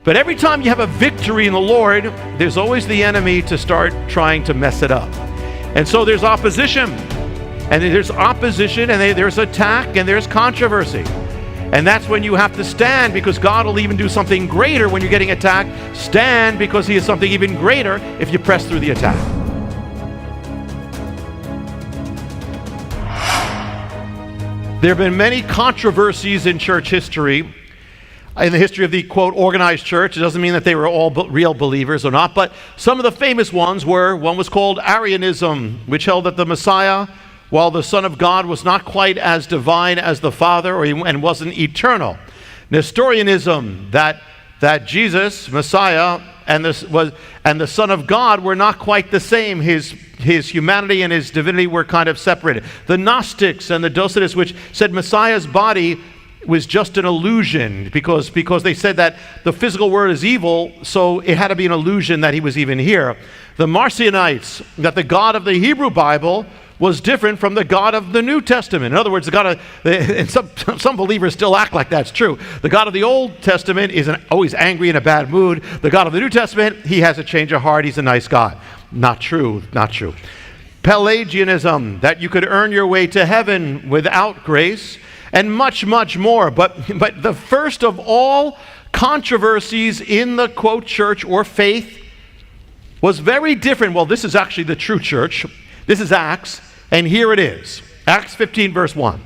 But every time you have a victory in the Lord, there's always the enemy to start trying to mess it up. And so there's opposition. And there's opposition, and there's attack, and there's controversy. And that's when you have to stand, because God will even do something greater when you're getting attacked. Stand, because he is something even greater if you press through the attack. There have been many controversies in church history. In the history of the, quote, organized church. It doesn't mean that they were all real believers or not, but some of the famous ones were, one was called Arianism, which held that the Messiah, while the Son of God, was not quite as divine as the Father, and wasn't eternal. Nestorianism, that Jesus, Messiah, and the Son of God were not quite the same. His humanity and his divinity were kind of separated. The Gnostics and the Docetists, which said Messiah's body was just an illusion, because they said that the physical world is evil, so it had to be an illusion that he was even here. The Messianites, that the God of the Hebrew Bible was different from the God of the New Testament. In other words, the God of, and some believers still act like that's true. The God of the Old Testament is always angry in a bad mood. The God of the New Testament, he has a change of heart. He's a nice God. Not true, not true. Pelagianism, that you could earn your way to heaven without grace, and much, much more. But the first of all controversies in the, quote, church or faith was very different. Well, this is actually the true church. This is Acts, and here it is. Acts 15, verse 1.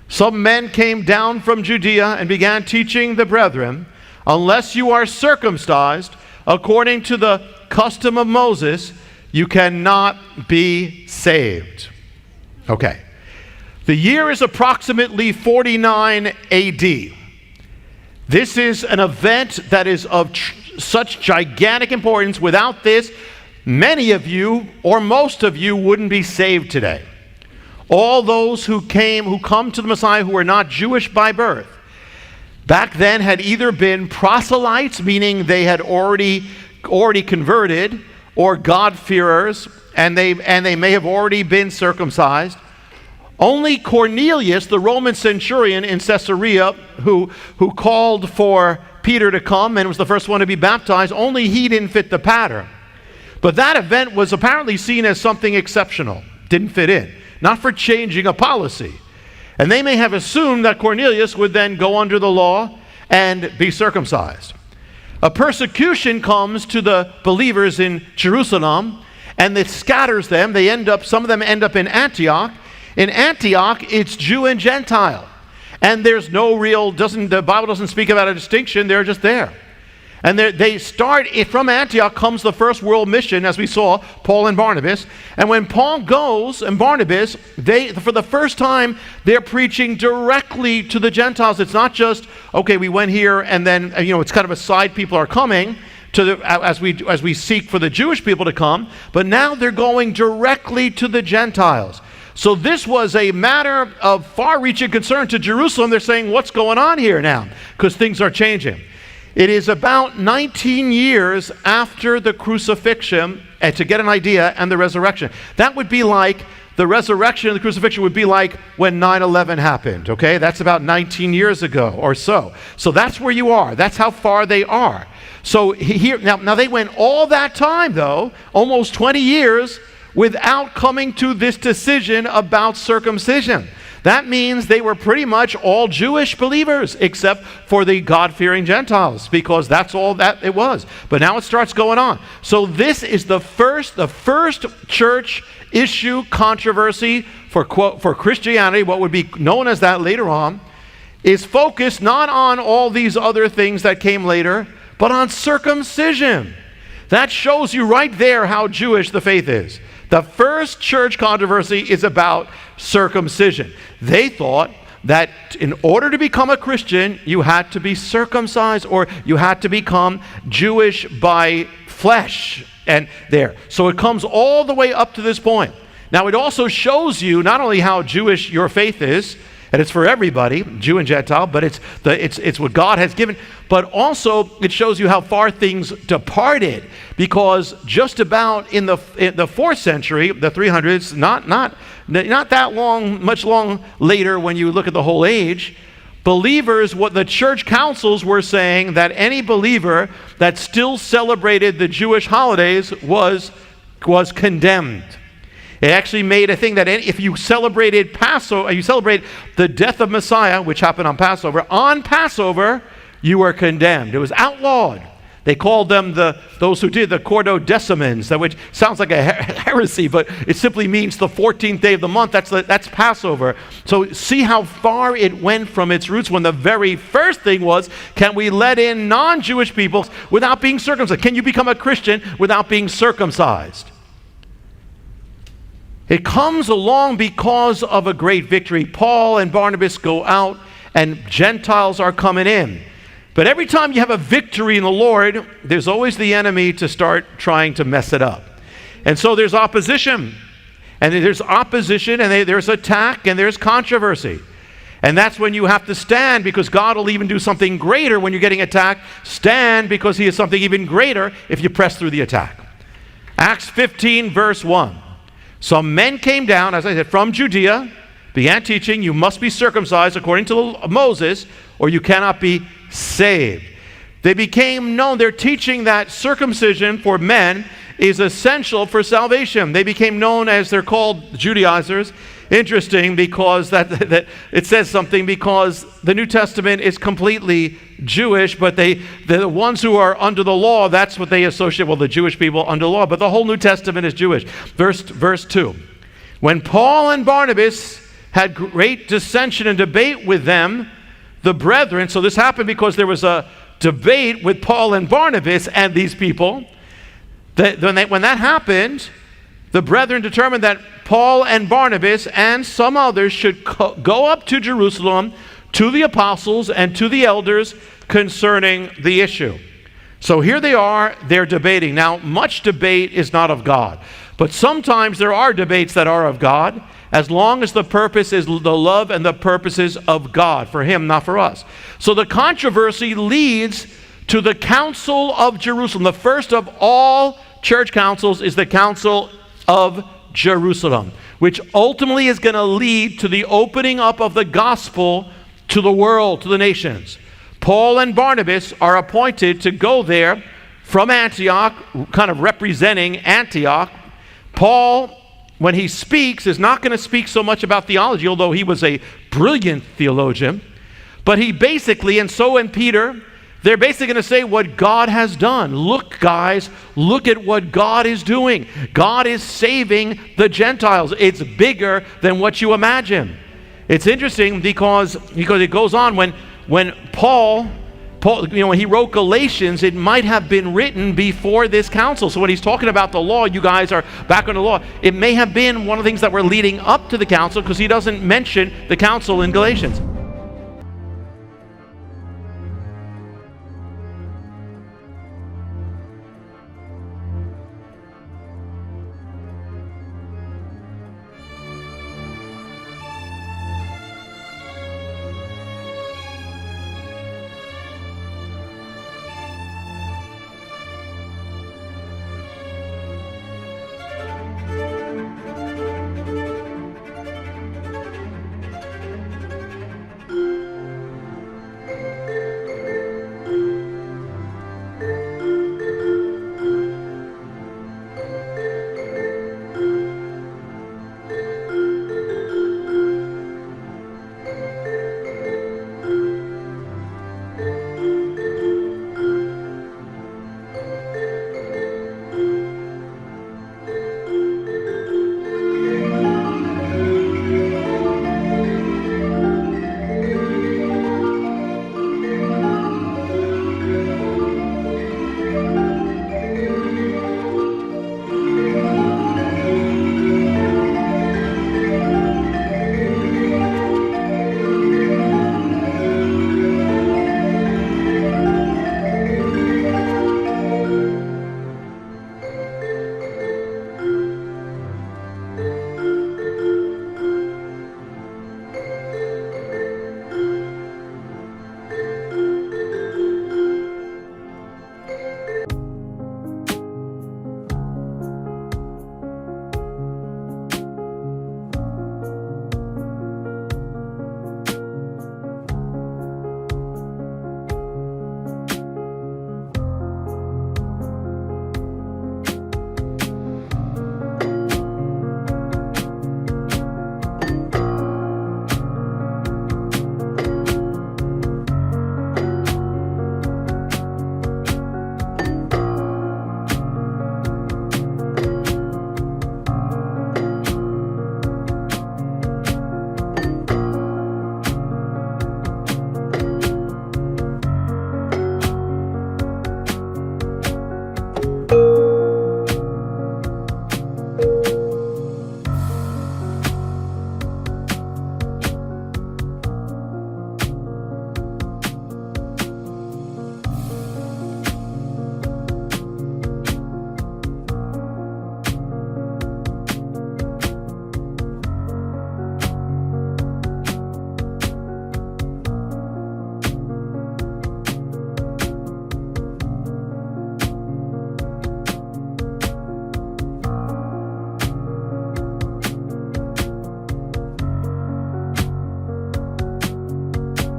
Some men came down from Judea and began teaching the brethren, unless you are circumcised according to the custom of Moses, you cannot be saved. Okay. The year is approximately 49 AD. This is an event that is of such gigantic importance. Without this, many of you, or most of you, wouldn't be saved today. All those who come to the Messiah who are not Jewish by birth, back then had either been proselytes, meaning they had already converted, or God-fearers, and they may have already been circumcised. Only Cornelius, the Roman centurion in Caesarea, who called for Peter to come and was the first one to be baptized, only he didn't fit the pattern. But that event was apparently seen as something exceptional. Didn't fit in. Not for changing a policy. And they may have assumed that Cornelius would then go under the law and be circumcised. A persecution comes to the believers in Jerusalem, and it scatters them. Some of them end up in Antioch. In Antioch, it's Jew and Gentile. And there's no the Bible doesn't speak about a distinction. They're just there. And they start, from Antioch comes the first world mission, as we saw, Paul and Barnabas. And when Paul goes and Barnabas, for the first time, they're preaching directly to the Gentiles. It's not just, okay, we went here and then, it's kind of a side, people are coming as we seek for the Jewish people to come. But now they're going directly to the Gentiles. So this was a matter of far-reaching concern to Jerusalem. They're saying, what's going on here now? Because things are changing. It is about 19 years after the crucifixion, and to get an idea, and the resurrection. That would be like, the resurrection and the crucifixion would be like when 9/11 happened, okay? That's about 19 years ago or so. So that's where you are. That's how far they are. So here, now they went all that time, though, almost 20 years, without coming to this decision about circumcision. That means they were pretty much all Jewish believers, except for the God-fearing Gentiles, because that's all that it was. But now it starts going on. So this is the first church issue controversy for Christianity, what would be known as that later on, is focused not on all these other things that came later, but on circumcision. That shows you right there how Jewish the faith is. The first church controversy is about circumcision. They thought that in order to become a Christian, you had to be circumcised, or you had to become Jewish by flesh. And there. So it comes all the way up to this point. Now it also shows you not only how Jewish your faith is, and it's for everybody, Jew and Gentile, but it's what God has given. But also it shows you how far things departed, because just about in the 4th century, the 300s, not that long, much long later when you look at the whole age, believers, what the church councils were saying, that any believer that still celebrated the Jewish holidays was condemned. It actually made a thing that if you celebrated Passover, you celebrate the death of Messiah, which happened on Passover, you were condemned. It was outlawed. They called them those who did the Quartodecimans, which sounds like a heresy, but it simply means the 14th day of the month. That's Passover. So see how far it went from its roots, when the very first thing was, can we let in non-Jewish people without being circumcised? Can you become a Christian without being circumcised? It comes along because of a great victory. Paul and Barnabas go out and Gentiles are coming in. But every time you have a victory in the Lord, there's always the enemy to start trying to mess it up. And so there's opposition. And there's opposition, and there's attack, and there's controversy. And that's when you have to stand, because God will even do something greater when you're getting attacked. Stand, because he has something even greater if you press through the attack. Acts 15, verse 1. Some men came down, as I said, from Judea, began teaching, you must be circumcised according to Moses, or you cannot be saved. They became known. They're teaching that circumcision for men is essential for salvation. They became known as, they're called Judaizers. Interesting, because that it says something, because the New Testament is completely Jewish, but the ones who are under the law, that's what they associate, well, the Jewish people under the law, but the whole New Testament is Jewish. Verse 2. When Paul and Barnabas had great dissension and debate with them, the brethren, so this happened because there was a debate with Paul and Barnabas and these people. When that happened, the brethren determined that Paul and Barnabas and some others should go up to Jerusalem to the apostles and to the elders concerning the issue. So here they are, they're debating. Now, much debate is not of God, but sometimes there are debates that are of God, as long as the purpose is the love and the purposes of God, for him, not for us. So the controversy leads to the Council of Jerusalem. The first of all church councils is the Council of Jerusalem, which ultimately is going to lead to the opening up of the gospel to the world, to the nations. Paul and Barnabas are appointed to go there from Antioch, kind of representing Antioch. Paul, when he speaks, is not going to speak so much about theology, although he was a brilliant theologian. But he basically, and so in Peter, they're basically going to say what God has done. Look, guys, look at what God is doing. God is saving the Gentiles. It's bigger than what you imagine. It's interesting because it goes on when Paul, when he wrote Galatians, it might have been written before this council. So when he's talking about the law, you guys are back on the law. It may have been one of the things that were leading up to the council, because he doesn't mention the council in Galatians.